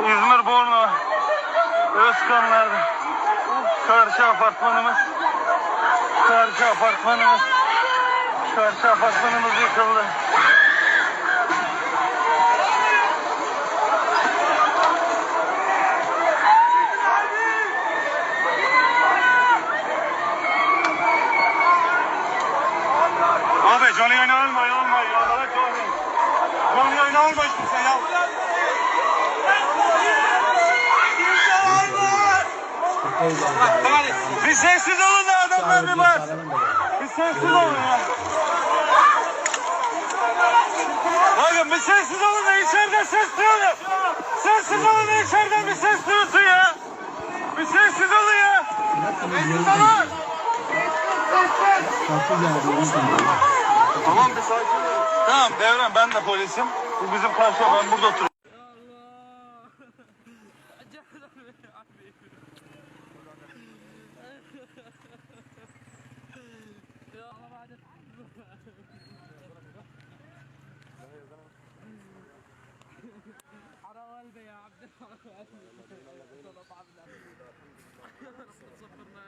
İzmir Bornu Özkanlar'da karşı apartmanımız yıkıldı. Abi canı yayını alma ya. Canı yayını alma işte sen ya. Bir sessiz olun da adamlar bir bas. Bir sessiz olun ya. Bakın bir sessiz olun da içeriden ses duyalım. Sessiz olun da içeriden bir ses duyulsun ya. Bir sessiz olun ya. Sessiz olun. Tamam bir sakin ol. Tamam Devran ben de polisim. Bu bizim karşı ben burada oturuyorum. حرام قلبي يا عبد صبرنا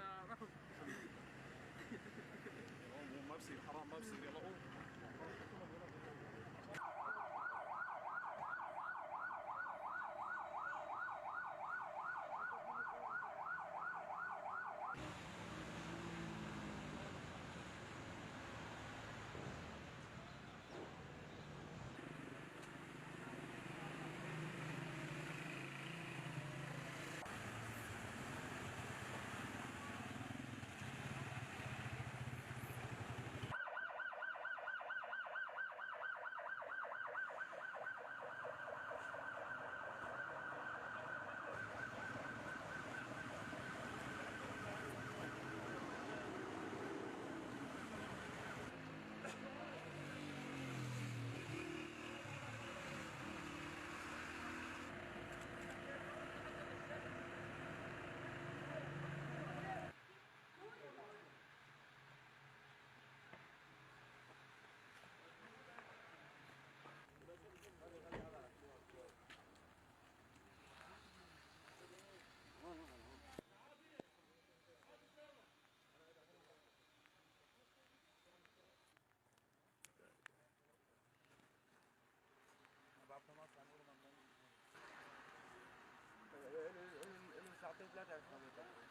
يا رب ما بصير حرام ما بصير يلا قوم ساعتين ثلاثة